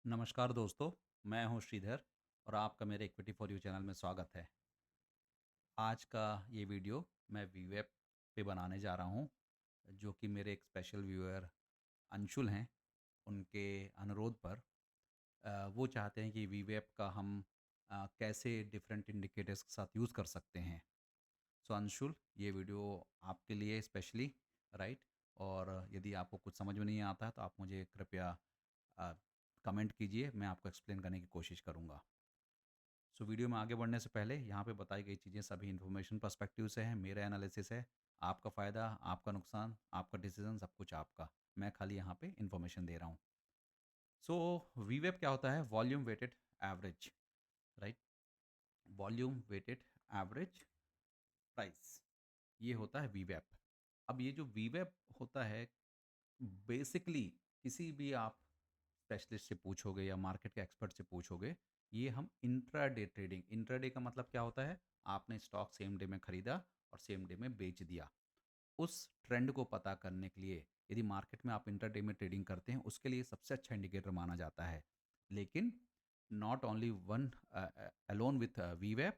नमस्कार दोस्तों, मैं हूं श्रीधर और आपका मेरे इक्विटी फॉर यू चैनल में स्वागत है। आज का ये वीडियो मैं वीवेब पे बनाने जा रहा हूं, जो कि मेरे एक स्पेशल व्यूअर अंशुल हैं। उनके अनुरोध पर वो चाहते हैं कि वीवेब का हम कैसे डिफरेंट इंडिकेटर्स के साथ यूज़ कर सकते हैं। सो अंशुल, ये वीडियो आपके लिए स्पेशली, राइट। और यदि आपको कुछ समझ में नहीं आता है तो आप मुझे कृपया कमेंट कीजिए, मैं आपको एक्सप्लेन करने की कोशिश करूँगा। सो वीडियो में आगे बढ़ने से पहले यहाँ पे बताई गई चीज़ें सभी इन्फॉर्मेशन पर्सपेक्टिव से हैं, मेरा एनालिसिस है। आपका फ़ायदा, आपका नुकसान, आपका डिसीजन, सब कुछ आपका। मैं खाली यहाँ पे इन्फॉर्मेशन दे रहा हूँ। सो वीवेब क्या होता है? Volume weighted average, right. Volume weighted average price, ये होता है वीवेब। अब ये जो वीवेब होता है, बेसिकली किसी भी आप स्पेशलिस्ट से पूछोगे या मार्केट के एक्सपर्ट से पूछोगे, ये हम इंट्राडे ट्रेडिंग, इंट्राडे का मतलब क्या होता है? आपने स्टॉक सेम डे में खरीदा और सेम डे में बेच दिया। उस ट्रेंड को पता करने के लिए यदि मार्केट में आप इंट्राडे में ट्रेडिंग करते हैं, उसके लिए सबसे अच्छा इंडिकेटर माना जाता है। लेकिन not only one alone with वीवेब,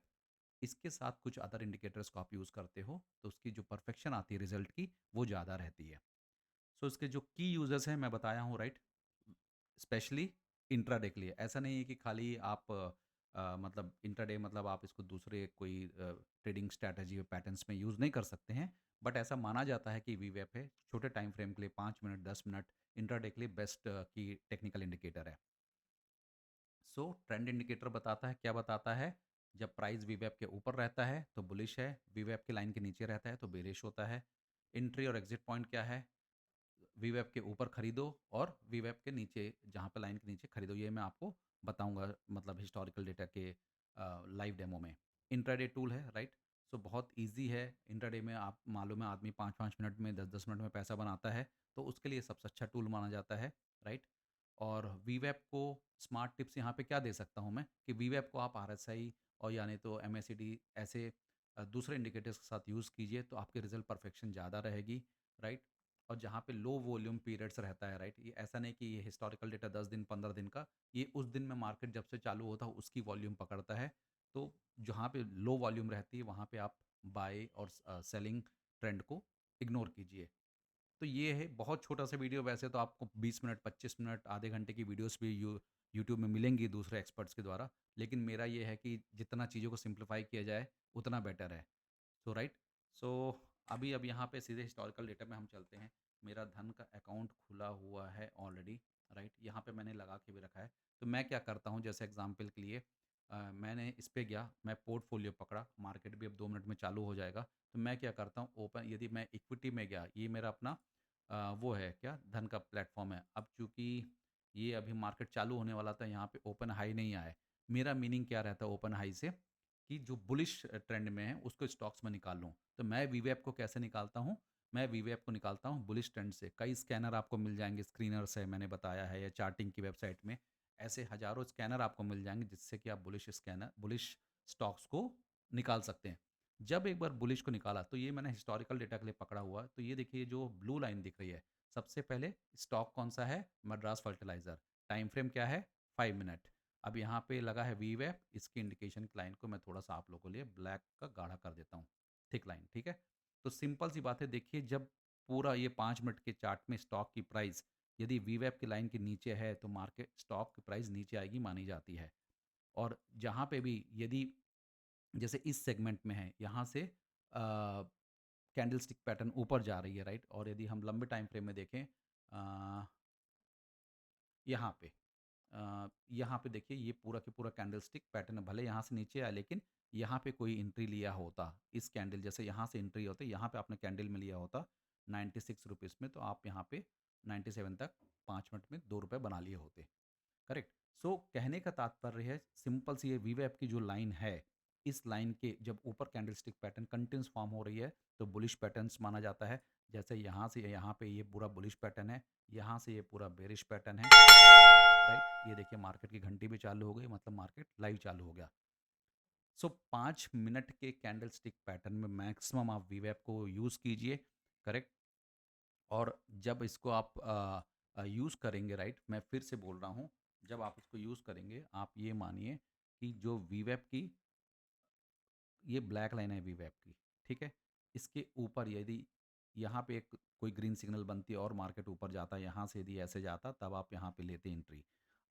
इसके साथ कुछ अदर इंडिकेटर्स को आप यूज़ करते हो तो उसकी जो परफेक्शन आती है रिजल्ट की, वो ज़्यादा रहती है। सो इसके जो की यूजर्स हैं मैं बताया हूँ, राइट। स्पेशली इंट्राडे के लिए ऐसा नहीं है कि खाली आप मतलब इंट्राडे मतलब आप इसको दूसरे कोई ट्रेडिंग स्ट्रैटेजी और पैटर्न्स में यूज़ नहीं कर सकते हैं। बट ऐसा माना जाता है कि वीवेप है छोटे टाइम फ्रेम के लिए 5 मिनट 10 मिनट इंट्राडे के लिए बेस्ट की टेक्निकल इंडिकेटर है। सो ट्रेंड इंडिकेटर बताता है, क्या बताता है? जब प्राइस वीवेप के ऊपर रहता है तो बुलिश है, वीवेप के लाइन के नीचे रहता है तो बेरिश होता है। एंट्री और एग्जिट पॉइंट क्या है? वीवेब के ऊपर खरीदो और वीवेब के नीचे, जहाँ पे लाइन के नीचे खरीदो। ये मैं आपको बताऊंगा मतलब हिस्टोरिकल डेटा के लाइव डेमो में। इंट्राडे टूल है, राइट। सो बहुत इजी है। इंट्राडे में आप मालूम है आदमी 5-5 मिनट में 10-10 मिनट में पैसा बनाता है, तो उसके लिए सबसे अच्छा टूल माना जाता है, राइट। और वीवेब को स्मार्ट टिप्स यहाँ पे क्या दे सकता हूँ मैं कि वीवेब को आप आरएसआई और यानी तो एमएसीडी ऐसे दूसरे इंडिकेटर्स के साथ यूज़ कीजिए तो आपके रिजल्ट परफेक्शन ज़्यादा रहेगी, राइट। और जहाँ पे लो वॉल्यूम पीरियड्स रहता है, राइट, ये ऐसा नहीं कि ये हिस्टोरिकल डेटा 10 दिन 15 दिन का, ये उस दिन में मार्केट जब से चालू होता है उसकी वॉल्यूम पकड़ता है। तो जहाँ पे लो वॉल्यूम रहती है वहाँ पे आप बाय और सेलिंग ट्रेंड को इग्नोर कीजिए। तो ये है बहुत छोटा सा वीडियो। वैसे तो आपको 20 मिनट 25 मिनट आधे घंटे की वीडियोस भी यूट्यूब में मिलेंगी दूसरे एक्सपर्ट्स के द्वारा, लेकिन मेरा ये है कि जितना चीज़ों को सिंप्लीफाई किया जाए उतना बेटर है। सो राइट। सो अभी अब यहाँ पे सीधे हिस्टोरिकल डेटा में हम चलते हैं। मेरा धन का अकाउंट खुला हुआ है ऑलरेडी, राइट। यहाँ पे मैंने लगा के भी रखा है। तो मैं क्या करता हूँ, जैसे एग्जांपल के लिए मैंने इस पे गया, मैं पोर्टफोलियो पकड़ा, मार्केट भी अब 2 मिनट में चालू हो जाएगा। तो मैं क्या करता हूँ, ओपन, यदि मैं इक्विटी में गया, ये मेरा अपना वो है क्या, धन का प्लेटफॉर्म है। अब चूंकि ये अभी मार्केट चालू होने वाला था, यहाँ पे ओपन हाई नहीं आया। मेरा मीनिंग क्या रहता है ओपन हाई से, कि जो बुलिश ट्रेंड में है उसको स्टॉक्स में निकाल लूँ। तो मैं वीवेप को कैसे निकालता हूँ? मैं वीवेप को निकालता हूँ बुलिश ट्रेंड से। कई स्कैनर आपको मिल जाएंगे, स्क्रीनर्स है मैंने बताया है, या चार्टिंग की वेबसाइट में ऐसे हजारों स्कैनर आपको मिल जाएंगे जिससे कि आप बुलिश स्टॉक्स को निकाल सकते हैं। जब एक बार बुलिश को निकाला तो ये मैंने हिस्टोरिकल डेटा के लिए पकड़ा हुआ, तो ये देखिए जो ब्लू लाइन दिख रही है, सबसे पहले स्टॉक कौन सा है? मद्रास फर्टिलाइजर। टाइम फ्रेम क्या है? 5 मिनट। अब यहाँ पे लगा है वी वेब, इसकी इंडिकेशन की लाइन को मैं थोड़ा सा आप लोगों के लिए ब्लैक का गाढ़ा कर देता हूँ, थिक लाइन, ठीक है। तो सिंपल सी बात है, देखिए जब पूरा ये 5 मिनट के चार्ट में स्टॉक की प्राइस यदि वी वेब की लाइन के नीचे है तो मार्केट स्टॉक की प्राइस नीचे आएगी मानी जाती है। और जहाँ पे भी यदि जैसे इस सेगमेंट में है, यहाँ से कैंडल स्टिक पैटर्न ऊपर जा रही है, राइट। और यदि हम लंबे टाइम फ्रेम में देखें, यहाँ पे यहाँ पे देखिए ये पूरा के पूरा कैंडल स्टिक पैटर्न है। भले यहाँ से नीचे आया लेकिन यहाँ पे कोई एंट्री लिया होता, इस कैंडल जैसे यहाँ से एंट्री होती, यहाँ पे आपने कैंडल में लिया होता 96 रुपीज़ में, तो आप यहाँ पे 97 तक 5 मिनट में 2 रुपये बना लिए होते, करेक्ट। सो कहने का तात्पर्य है सिंपल सी, ये वीवेप की जो लाइन है, इस लाइन के जब ऊपर कैंडलस्टिक पैटर्न कंटिन्यूस फॉर्म हो रही है तो बुलिश पैटर्न्स माना जाता है। जैसे यहाँ से यहाँ पे ये पूरा बुलिश पैटर्न है, यहाँ से ये पूरा बेरिश पैटर्न है, राइट। ये देखिए मार्केट की घंटी भी चालू हो गई, मतलब मार्केट लाइव चालू हो गया। सो 5 मिनट के कैंडलस्टिक पैटर्न में मैक्सिमम आप वीवेप को यूज़ कीजिए, करेक्ट। और जब इसको आप यूज़ करेंगे, राइट, मैं फिर से बोल रहा हूँ, जब आप इसको यूज़ करेंगे, आप ये मानिए कि जो वीवेप की ये ब्लैक लाइन है वीवेप की, ठीक है? इसके ऊपर यदि यहाँ पे एक कोई ग्रीन सिग्नल बनती है और मार्केट ऊपर जाता है, यहाँ से यदि ऐसे जाता तब आप यहाँ पे लेते एंट्री।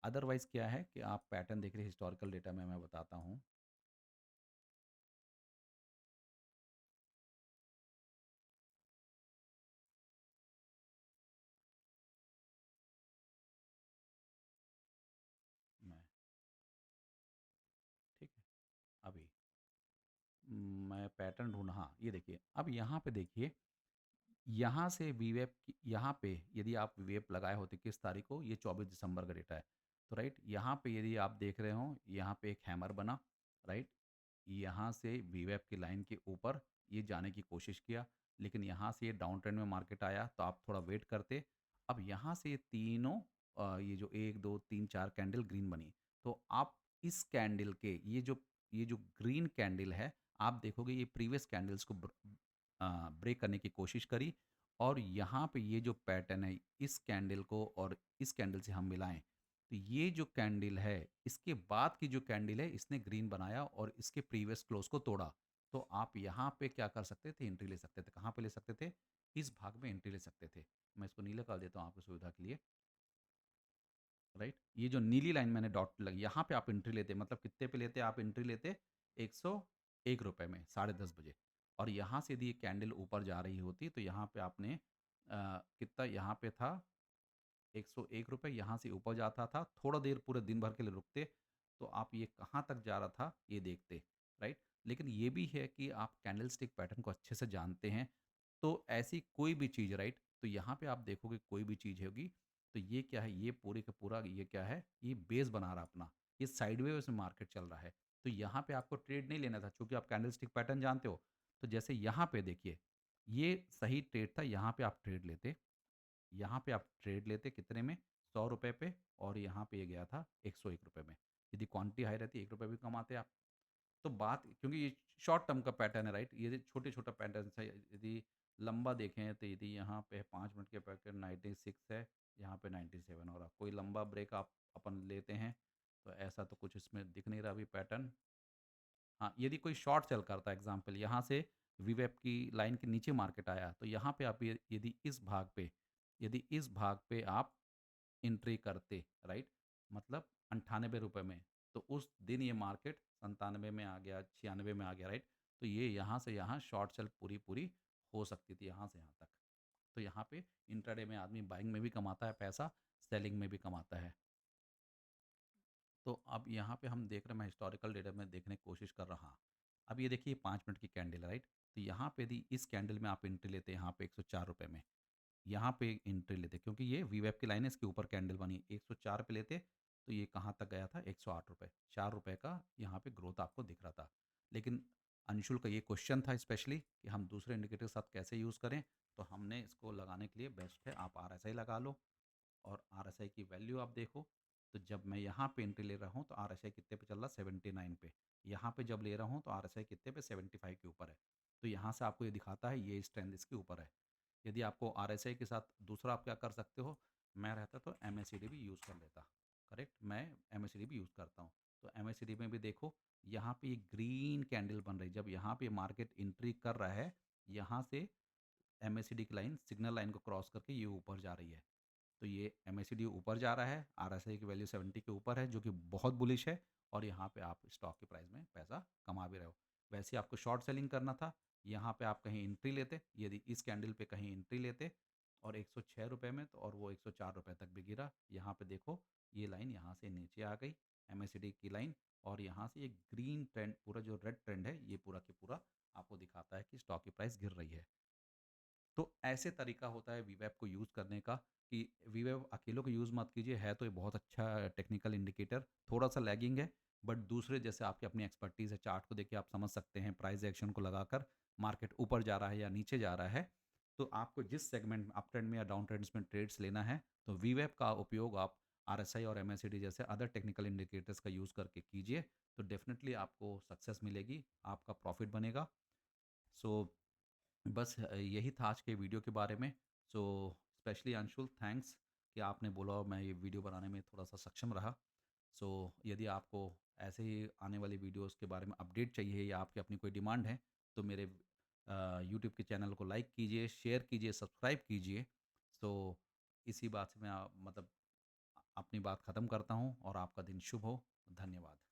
अदरवाइज़ क्या है कि आप पैटर्न देख रहे हिस्टोरिकल डेटा में मैं बताता हूँ। मैं ठीक है, अभी मैं पैटर्न ढूँढ हाँ, ये देखिए, अब यहाँ पे देखिए, यहाँ से वीवेप की यहाँ पे यदि आप वीवेप लगाए होते किस तारीख को, ये 24 दिसंबर का डेटा है। तो राइट, यहाँ पे यदि आप देख रहे हो, यहाँ पे एक हैमर बना, राइट? यहाँ से वीवेप की लाइन के ऊपर ये जाने की कोशिश किया, लेकिन यहाँ से ये डाउन ट्रेंड में मार्केट आया, तो आप थोड़ा वेट करते। अब यहाँ से ये तीनों ये जो 1, 2, 3, 4 कैंडल ग्रीन बनी, तो आप इस कैंडल के ये जो ग्रीन कैंडल है, आप देखोगे ये प्रीवियस कैंडल्स को ब्रेक करने की कोशिश करी, और यहाँ पे ये जो पैटर्न है, इस कैंडल को और इस कैंडल से हम मिलाएं, तो ये जो कैंडल है, इसके बाद की जो कैंडल है, इसने ग्रीन बनाया और इसके प्रीवियस क्लोज को तोड़ा। तो आप यहाँ पे क्या कर सकते थे, एंट्री ले सकते थे। कहाँ पे ले सकते थे? इस भाग में एंट्री ले सकते थे। मैं इसको नीला कर देता हूँ आपकी सुविधा के लिए, राइट? ये जो नीली लाइन मैंने डॉट लगी, यहाँ पे आप एंट्री लेते, मतलब कितने पे लेते आप एंट्री लेते? 101 रुपये में 10:30 बजे। और यहाँ से यदि ये कैंडल ऊपर जा रही होती, तो यहाँ पे आपने कितना यहाँ पे था, 101 रुपये, यहाँ से ऊपर जाता था, थोड़ा देर पूरे दिन भर के लिए रुकते, तो आप ये कहाँ तक जा रहा था ये देखते, राइट? लेकिन ये भी है कि आप कैंडल स्टिक पैटर्न को अच्छे से जानते हैं, तो ऐसी कोई भी चीज़, राइट? तो यहाँ पे आप देखोगे कोई भी चीज़ होगी, तो ये क्या है, ये पूरे का पूरा ये क्या है, ये बेस बना रहा अपना, ये साइडवेज में मार्केट चल रहा है। तो यहाँ पे आपको ट्रेड नहीं लेना था, चूंकि आप कैंडल स्टिक पैटर्न जानते हो। तो जैसे यहाँ पे देखिए, ये सही ट्रेड था, यहाँ पे आप ट्रेड लेते, यहाँ पे आप ट्रेड लेते कितने में, 100 रुपये पे, और यहाँ पे ये गया था 101 रुपये में। यदि क्वांटिटी हाई रहती 1 रुपये भी कमाते आप। तो बात, क्योंकि ये शॉर्ट टर्म का पैटर्न है, राइट? ये छोटे छोटा पैटर्न है। यदि लंबा देखें तो यदि यहाँ पे 5 मिनट के पैकेट 96 है, यहाँ पे 97 हो रहा, कोई लंबा ब्रेक आप अपन लेते हैं, तो ऐसा तो कुछ इसमें दिख नहीं रहा अभी पैटर्न। हाँ, यदि कोई शॉर्ट सेल करता है, एग्जांपल यहाँ से वीवेप की लाइन के नीचे मार्केट आया, तो यहाँ पे आप यदि इस भाग पे आप एंट्री करते, राइट? मतलब 98 रुपये में, तो उस दिन ये मार्केट 97 में आ गया, 96 में आ गया, राइट? तो ये यहाँ से यहाँ शॉर्ट सेल पूरी पूरी हो सकती थी, यहाँ से यहाँ तक। तो यहाँ पे इंट्राडे में आदमी बाइंग में भी कमाता है पैसा, सेलिंग में भी कमाता है। तो अब यहाँ पे हम देख रहे हैं, मैं हिस्टोरिकल डेटा में देखने की कोशिश कर रहा। अब ये देखिए 5 मिनट की कैंडल, राइट? तो यहाँ पे यदि इस कैंडल में आप एंट्री लेते हैं, यहाँ पे 104 रुपये में, यहाँ पे एंट्री लेते, क्योंकि ये वीवेप की लाइन है, इसके ऊपर कैंडल बनी, 104 पे लेते, तो ये कहाँ तक गया था, 108 रुपये, 4 रुपये का यहाँ पे ग्रोथ आपको दिख रहा था। लेकिन अंशुल का ये क्वेश्चन था स्पेशली कि हम दूसरे इंडिकेटर के साथ कैसे यूज़ करें, तो हमने इसको लगाने के लिए बेस्ट है आप RSI लगा लो, और RSI की वैल्यू आप देखो। तो जब मैं यहाँ पे एंट्री ले रहा हूँ, तो RSI कितने पे चल रहा, 79 पे। यहाँ पे जब ले रहा हूँ, तो RSI कितने पे, 75 के ऊपर है। तो यहाँ से आपको ये दिखाता है ये स्ट्रेंथ इसके ऊपर है। यदि आपको RSI के साथ दूसरा आप क्या कर सकते हो, मैं रहता तो MACD भी यूज़ कर लेता, करेक्ट? मैं MACD भी यूज़ करता हूँ। तो MACD में भी देखो, यहाँ पे ये ग्रीन कैंडल बन रही है, जब यहाँ पे मार्केट एंट्री कर रहा है, यहाँ से MACD की लाइन सिग्नल लाइन को क्रॉस करके ये ऊपर जा रही है। तो ये MACD ऊपर जा रहा है, RSI की वैल्यू 70 के ऊपर है, जो कि बहुत बुलिश है, और यहाँ पे आप स्टॉक के प्राइस में पैसा कमा भी रहे हो। वैसे आपको शॉर्ट सेलिंग करना था, यहाँ पे आप कहीं एंट्री लेते, यदि इस कैंडल पे कहीं एंट्री लेते, और 106 रुपये में, तो और वो 104 रुपये तक भी गिरा। यहाँ पे देखो, ये लाइन यहाँ से नीचे आ गई, MACD की लाइन, और यहाँ से ये ग्रीन ट्रेंड, पूरा जो रेड ट्रेंड है, ये पूरा की पूरा आपको दिखाता है कि स्टॉक की प्राइस गिर रही है। तो ऐसे तरीका होता है वीवेप को यूज़ करने का, कि वीवेप अकेलों को यूज़ मत कीजिए, है तो ये बहुत अच्छा टेक्निकल इंडिकेटर, थोड़ा सा लैगिंग है, बट दूसरे जैसे आपकी अपनी एक्सपर्टीज़ है, चार्ट को देखिए आप समझ सकते हैं, प्राइस एक्शन को लगाकर मार्केट ऊपर जा रहा है या नीचे जा रहा है, तो आपको जिस सेगमेंट में, अप ट्रेंड में या डाउन ट्रेंड्स में ट्रेड्स लेना है, तो वीवेप का उपयोग आप RSI और MACD जैसे अदर टेक्निकल इंडिकेटर्स का यूज़ करके कीजिए, तो डेफिनेटली आपको सक्सेस मिलेगी, आपका प्रॉफिट बनेगा। सो बस यही था आज के वीडियो के बारे में। सो स्पेशली अंशुल, थैंक्स कि आपने बोला और मैं ये वीडियो बनाने में थोड़ा-सा सक्षम रहा। सो यदि आपको ऐसे ही आने वाली वीडियोज़ के बारे में अपडेट चाहिए या आपकी अपनी कोई डिमांड है, तो मेरे यूट्यूब के चैनल को लाइक कीजिए, शेयर कीजिए, सब्सक्राइब कीजिए। सो इसी बात से मैं अपनी बात ख़त्म करता हूँ और आपका दिन शुभ हो। धन्यवाद।